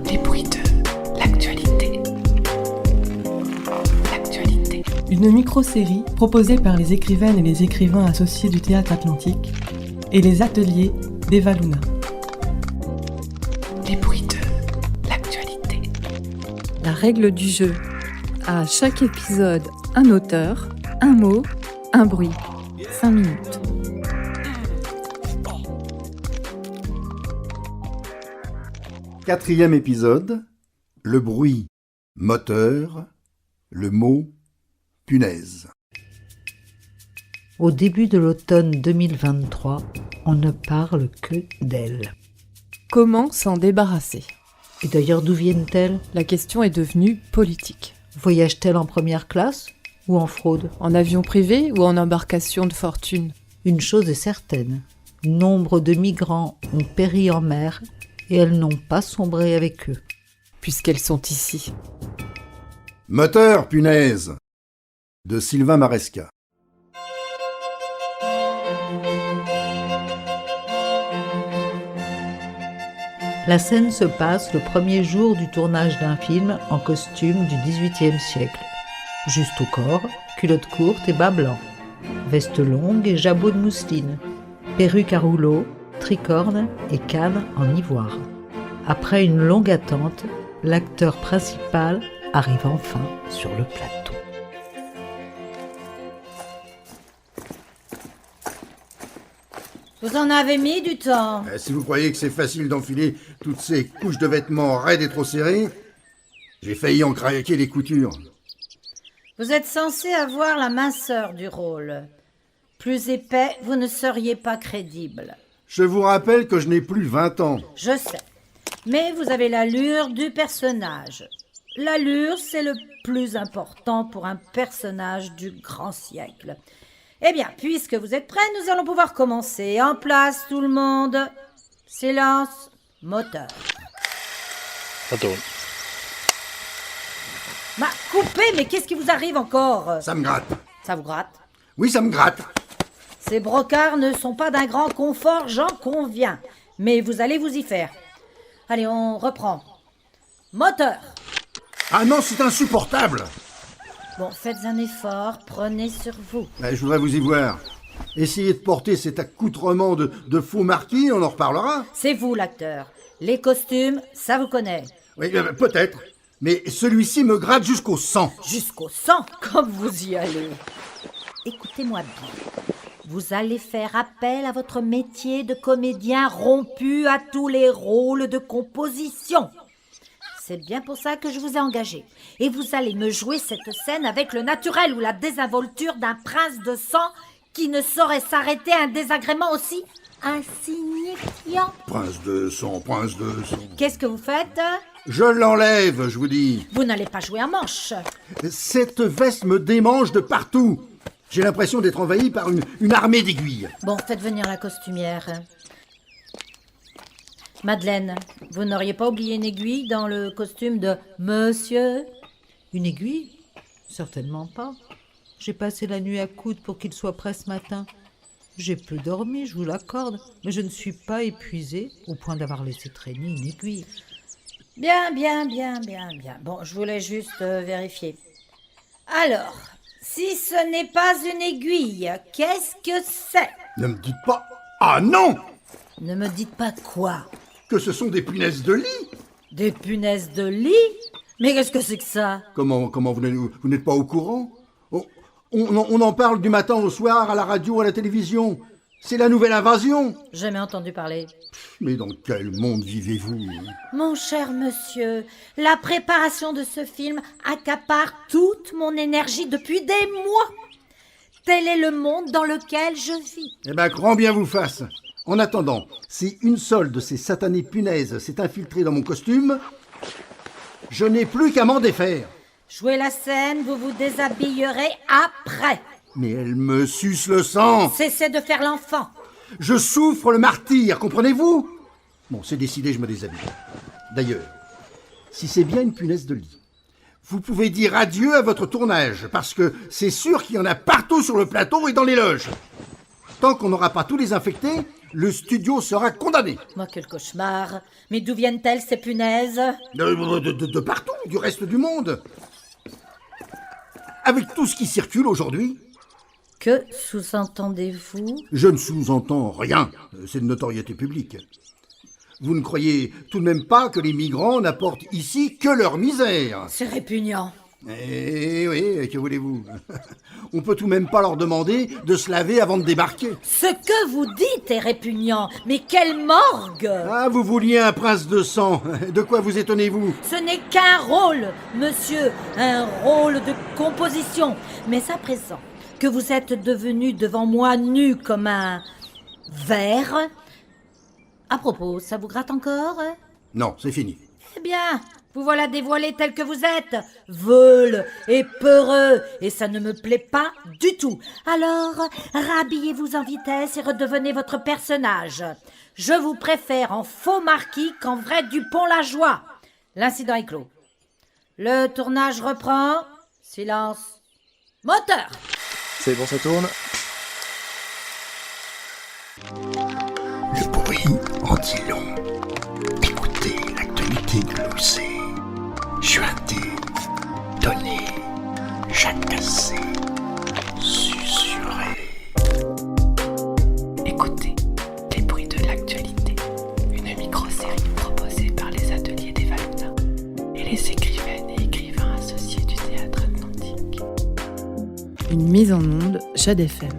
Les bruits de l'actualité. Une micro-série proposée par les écrivaines et les écrivains associés du Théâtre Atlantique et les ateliers d'Eva Luna. Les bruits de l'actualité. La règle du jeu. À chaque épisode, un auteur, un mot, un bruit. 5 minutes. Quatrième épisode, le bruit moteur, le mot punaise. Au début de l'automne 2023, on ne parle que d'elle. Comment s'en débarrasser ? Et d'ailleurs, d'où viennent-elles ? La question est devenue politique. Voyagent-elles en première classe ou en fraude ? En avion privé ou en embarcation de fortune ? Une chose est certaine, nombre de migrants ont péri en mer et elles n'ont pas sombré avec eux. Puisqu'elles sont ici. Moteur, punaise, de Sylvain Maresca. La scène se passe le premier jour du tournage d'un film en costume du XVIIIe siècle. Juste au corps, culotte courte et bas blancs, veste longue et jabot de mousseline, perruque à rouleau, tricorne et canne en ivoire. Après une longue attente, l'acteur principal arrive enfin sur le plateau. Vous en avez mis du temps. Si vous croyez que c'est facile d'enfiler toutes ces couches de vêtements raides et trop serrées, j'ai failli en craquer les coutures. Vous êtes censé avoir la minceur du rôle. Plus épais, vous ne seriez pas crédible. Je vous rappelle que je n'ai plus 20 ans. Je sais. Mais vous avez l'allure du personnage. L'allure, c'est le plus important pour un personnage du grand siècle. Eh bien, puisque vous êtes prêts, nous allons pouvoir commencer. En place, tout le monde. Silence, moteur. Attends. Coupez, mais qu'est-ce qui vous arrive encore ? Ça me gratte. Ça vous gratte ? Oui, ça me gratte. Ces brocards ne sont pas d'un grand confort, j'en conviens. Mais vous allez vous y faire. Allez, on reprend. Moteur. Ah non, c'est insupportable. Bon, faites un effort, prenez sur vous. Je voudrais vous y voir. Essayez de porter cet accoutrement de faux marquis, on en reparlera. C'est vous l'acteur. Les costumes, ça vous connaît. Oui, peut-être. Mais celui-ci me gratte jusqu'au sang. Jusqu'au sang, comme vous y allez. Écoutez-moi bien. Vous allez faire appel à votre métier de comédien rompu à tous les rôles de composition. C'est bien pour ça que je vous ai engagé. Et vous allez me jouer cette scène avec le naturel ou la désinvolture d'un prince de sang qui ne saurait s'arrêter à un désagrément aussi insignifiant. Prince de sang. Qu'est-ce que vous faites ? Je l'enlève, je vous dis. Vous n'allez pas jouer en manche. Cette veste me démange de partout. J'ai l'impression d'être envahi par une armée d'aiguilles. Bon, faites venir la costumière. Madeleine, vous n'auriez pas oublié une aiguille dans le costume de monsieur ? Une aiguille ? Certainement pas. J'ai passé la nuit à coudre pour qu'il soit prêt ce matin. J'ai peu dormi, je vous l'accorde, mais je ne suis pas épuisée au point d'avoir laissé traîner une aiguille. Bien. Bon, je voulais juste vérifier. Alors, si ce n'est pas une aiguille, qu'est-ce que c'est ? Ne me dites pas... Ah non ! Ne me dites pas quoi ? Que ce sont des punaises de lit. Des punaises de lit ? Mais qu'est-ce que c'est que ça ? Comment vous n'êtes pas au courant ? On en parle du matin au soir, à la radio, à la télévision. C'est la nouvelle invasion. Jamais entendu parler. Mais dans quel monde vivez-vous ? Mon cher monsieur, la préparation de ce film accapare toute mon énergie depuis des mois. Tel est le monde dans lequel je vis. Eh ben, grand bien vous fasse. En attendant, si une seule de ces satanées punaises s'est infiltrée dans mon costume, je n'ai plus qu'à m'en défaire. Jouez la scène, vous vous déshabillerez après. Mais elle me suce le sang. Cessez de faire l'enfant. Je souffre le martyre, comprenez-vous ? Bon, c'est décidé, je me déshabille. D'ailleurs, si c'est bien une punaise de lit, vous pouvez dire adieu à votre tournage, parce que c'est sûr qu'il y en a partout sur le plateau et dans les loges. Tant qu'on n'aura pas tout désinfecté, Le studio sera condamné. Moi, quel cauchemar. Mais d'où viennent-elles, ces punaises? De partout, du reste du monde. Avec tout ce qui circule aujourd'hui, Que sous-entendez-vous? je ne sous-entends rien. C'est de notoriété publique. Vous ne croyez tout de même pas que les migrants n'apportent ici que leur misère? C'est répugnant. Eh oui, que voulez-vous? On peut tout de même pas leur demander de se laver avant de débarquer. Ce que vous dites est répugnant. Mais quelle morgue! Ah, vous vouliez un prince de sang. De quoi vous étonnez-vous? Ce n'est qu'un rôle, monsieur, un rôle de composition. Mais à présent que vous êtes devenu devant moi nu comme un verre... À propos, ça vous gratte encore? Non, c'est fini. Eh bien, vous voilà dévoilé tel que vous êtes, veule et peureux, et ça ne me plaît pas du tout. Alors, rhabillez-vous en vitesse et redevenez votre personnage. Je vous préfère en faux marquis qu'en vrai Dupont-la-Joie. L'incident est clos. Le tournage reprend. Silence. Moteur! C'est bon, ça tourne. Le bruit en dit long. Écoutez l'actualité de l'OC. Chuinter, donner, jacasser, susurrer. Écoutez les bruits de l'actualité. Une micro-série proposée par les ateliers des Valentins et les écrivaines et écrivains associés du Théâtre Atlantique. Une mise en onde, Jade FM.